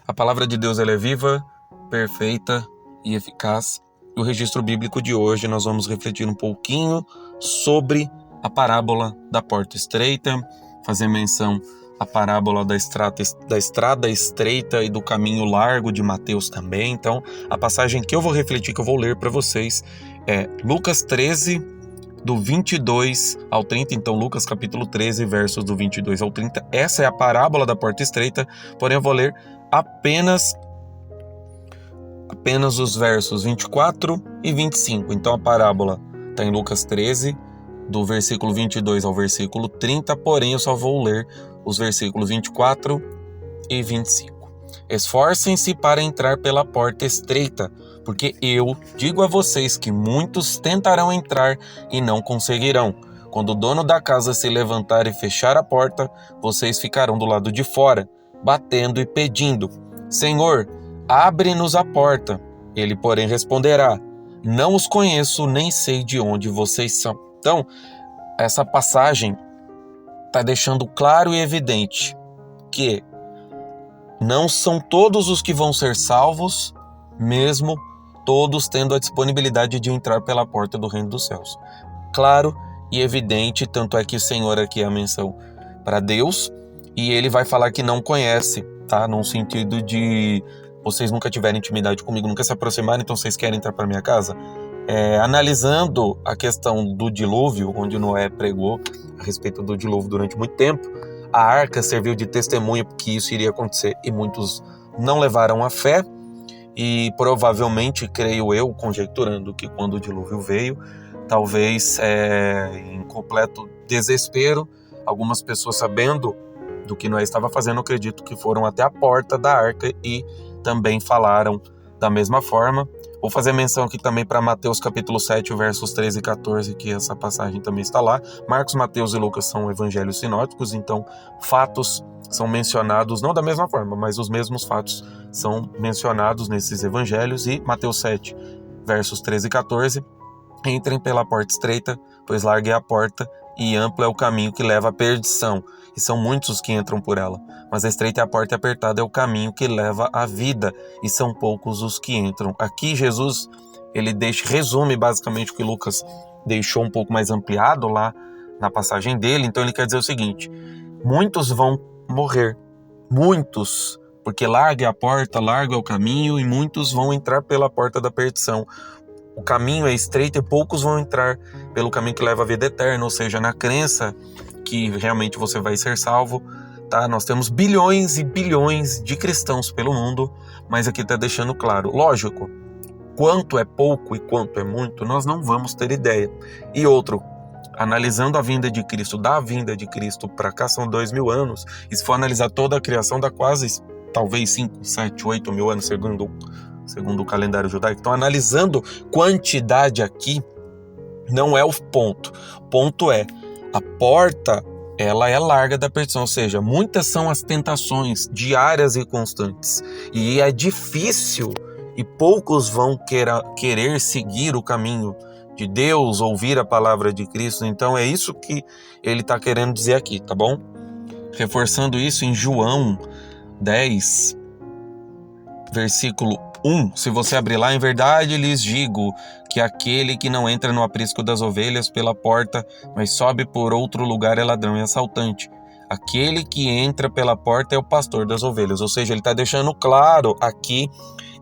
A palavra de Deus ela é viva, perfeita e eficaz. No registro bíblico de hoje nós vamos refletir um pouquinho sobre a parábola da porta estreita, fazer menção à parábola da estrada estreita e do caminho largo de Mateus também. Então, a passagem que eu vou refletir, que eu vou ler para vocês, é Lucas 13, do 22 ao 30, então Lucas capítulo 13, versos do 22 ao 30. Essa é a parábola da porta estreita, porém eu vou ler apenas os versos 24 e 25. Então a parábola está em Lucas 13, do versículo 22 ao versículo 30, porém eu só vou ler os versículos 24 e 25. Esforcem-se para entrar pela porta estreita, porque eu digo a vocês que muitos tentarão entrar e não conseguirão. Quando o dono da casa se levantar e fechar a porta, vocês ficarão do lado de fora, batendo e pedindo: Senhor, abre-nos a porta. Ele, porém, responderá: não os conheço, nem sei de onde vocês são. Então, essa passagem está deixando claro e evidente que não são todos os que vão ser salvos, mesmo todos tendo a disponibilidade de entrar pela porta do reino dos céus. Claro e evidente, tanto é que o Senhor aqui é a menção para Deus, e ele vai falar que não conhece, tá? Num sentido de vocês nunca tiveram intimidade comigo, nunca se aproximaram, então vocês querem entrar para minha casa? Analisando a questão do dilúvio, onde Noé pregou a respeito do dilúvio durante muito tempo, a arca serviu de testemunha que isso iria acontecer e muitos não levaram a fé e provavelmente, creio eu, conjecturando que quando o dilúvio veio, talvez em completo desespero, algumas pessoas sabendo do que Noé estava fazendo, acredito que foram até a porta da arca e também falaram da mesma forma. Vou fazer menção aqui também para Mateus capítulo 7, versos 13 e 14, que essa passagem também está lá. Marcos, Mateus e Lucas são evangelhos sinóticos, então fatos são mencionados, não da mesma forma, mas os mesmos fatos são mencionados nesses evangelhos. E Mateus 7, versos 13 e 14, entrem pela porta estreita, pois larga é a porta e amplo é o caminho que leva à perdição, e são muitos os que entram por ela. Mas a estreita é a porta e apertada é o caminho que leva à vida, e são poucos os que entram. Aqui Jesus, ele resume basicamente o que Lucas deixou um pouco mais ampliado lá na passagem dele. Então ele quer dizer o seguinte: muitos vão morrer, muitos, porque larga é a porta, largo é o caminho, e muitos vão entrar pela porta da perdição. O caminho é estreito e poucos vão entrar pelo caminho que leva à vida eterna, ou seja, na crença que realmente você vai ser salvo, tá? Nós temos bilhões e bilhões de cristãos pelo mundo, mas aqui está deixando claro, lógico, quanto é pouco e quanto é muito, nós não vamos ter ideia. E outro, analisando a vinda de Cristo, da vinda de Cristo para cá são 2000 anos, e se for analisar toda a criação dá quase, talvez 5, 7, 8 mil anos, segundo o calendário judaico. Então, analisando quantidade aqui, não é o ponto. O ponto é, a porta, ela é larga da perdição, ou seja, muitas são as tentações diárias e constantes. E é difícil, e poucos vão querer seguir o caminho de Deus, ouvir a palavra de Cristo. Então, é isso que ele está querendo dizer aqui, tá bom? Reforçando isso em João 10, versículo 1, se você abrir lá, em verdade lhes digo que aquele que não entra no aprisco das ovelhas pela porta, mas sobe por outro lugar é ladrão e assaltante. Aquele que entra pela porta é o pastor das ovelhas. Ou seja, ele está deixando claro aqui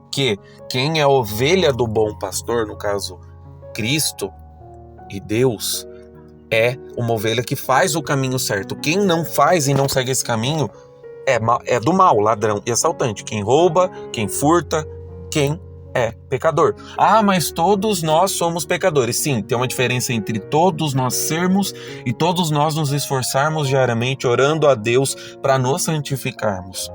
que quem é a ovelha do bom pastor, no caso Cristo e Deus, é uma ovelha que faz o caminho certo. Quem não faz e não segue esse caminho é do mal, ladrão e assaltante. Quem rouba, quem furta, quem é pecador. Ah, mas todos nós somos pecadores. Sim, tem uma diferença entre todos nós sermos e todos nós nos esforçarmos diariamente orando a Deus para nos santificarmos.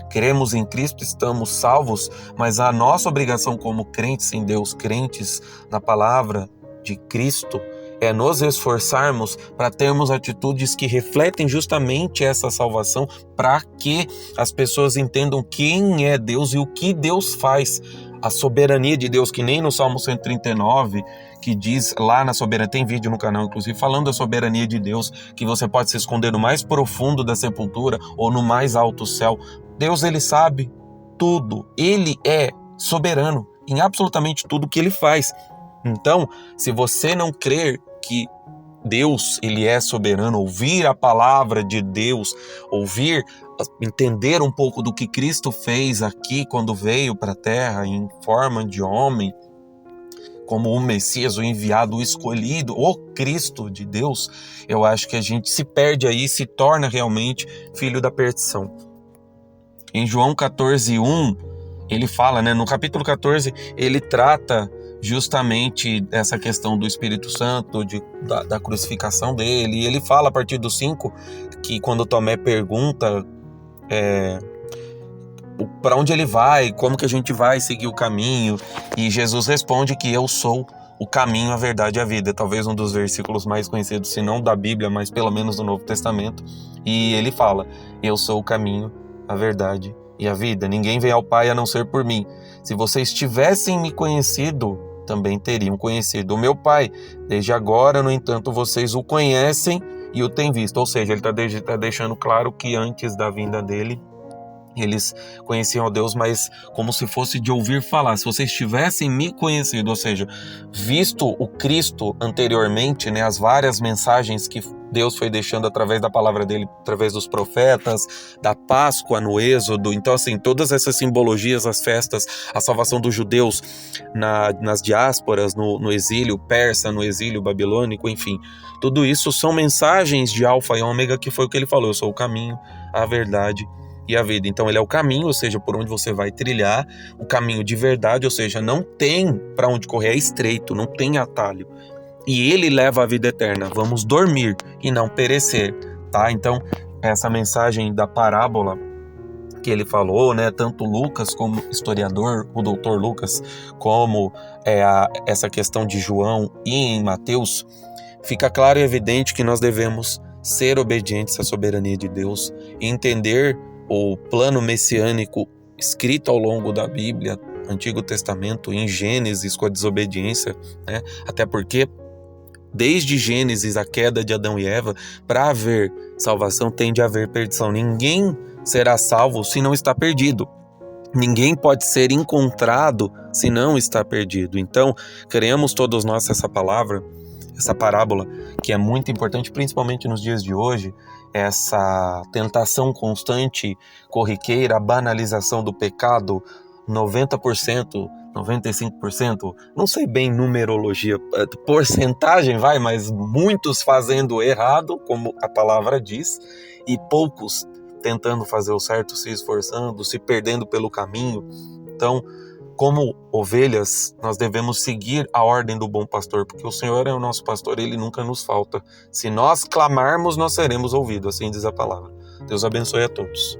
Cremos em Cristo, estamos salvos, mas a nossa obrigação como crentes em Deus, crentes na palavra de Cristo, é nos esforçarmos para termos atitudes que refletem justamente essa salvação, para que as pessoas entendam quem é Deus e o que Deus faz. A soberania de Deus, que nem no Salmo 139, que diz lá na soberania, tem vídeo no canal inclusive, falando da soberania de Deus, que você pode se esconder no mais profundo da sepultura ou no mais alto céu. Deus, ele sabe tudo. Ele é soberano em absolutamente tudo que ele faz. Então, se você não crer que Deus, ele é soberano, ouvir a palavra de Deus, entender um pouco do que Cristo fez aqui quando veio para a terra em forma de homem, como o Messias, o enviado, o escolhido, o Cristo de Deus, eu acho que a gente se perde aí, se torna realmente filho da perdição. Em João 14:1, ele fala, no capítulo 14, ele trata justamente essa questão do Espírito Santo, da crucificação dele, e ele fala a partir do 5, que quando Tomé pergunta para onde ele vai, como que a gente vai seguir o caminho, e Jesus responde que eu sou o caminho, a verdade e a vida. Talvez um dos versículos mais conhecidos, se não da Bíblia, mas pelo menos do Novo Testamento. E ele fala, eu sou o caminho, a verdade e a vida. Ninguém vem ao Pai a não ser por mim. Se vocês tivessem me conhecido, também teriam conhecido o meu Pai. Desde agora, no entanto, vocês o conhecem e o têm visto. Ou seja, ele está deixando claro que antes da vinda dele, eles conheciam a Deus, mas como se fosse de ouvir falar. Se vocês tivessem me conhecido, ou seja, visto o Cristo anteriormente, as várias mensagens que Deus foi deixando através da palavra dele, através dos profetas, da Páscoa no Êxodo. Então, assim, todas essas simbologias, as festas, a salvação dos judeus nas diásporas, no exílio persa, no exílio babilônico, enfim. Tudo isso são mensagens de Alfa e Ômega, que foi o que ele falou. Eu sou o caminho, a verdade e a vida. Então ele é o caminho, ou seja, por onde você vai trilhar, o caminho de verdade, ou seja, não tem para onde correr, é estreito, não tem atalho. E ele leva a vida eterna. Vamos dormir e não perecer, tá? Então, essa mensagem da parábola que ele falou, tanto Lucas como historiador, o doutor Lucas, como essa questão de João e em Mateus, fica claro e evidente que nós devemos ser obedientes à soberania de Deus e entender o plano messiânico escrito ao longo da Bíblia, Antigo Testamento, em Gênesis, com a desobediência, até porque desde Gênesis, a queda de Adão e Eva, para haver salvação tem de haver perdição. Ninguém será salvo se não está perdido. Ninguém pode ser encontrado se não está perdido. Então, criamos todos nós essa palavra, essa parábola, que é muito importante, principalmente nos dias de hoje, essa tentação constante, corriqueira, a banalização do pecado, 90%, 95%, não sei bem numerologia, porcentagem mas muitos fazendo errado, como a palavra diz, e poucos tentando fazer o certo, se esforçando, se perdendo pelo caminho. Então, como ovelhas, nós devemos seguir a ordem do bom pastor, porque o Senhor é o nosso pastor, ele nunca nos falta. Se nós clamarmos, nós seremos ouvidos, assim diz a palavra. Deus abençoe a todos.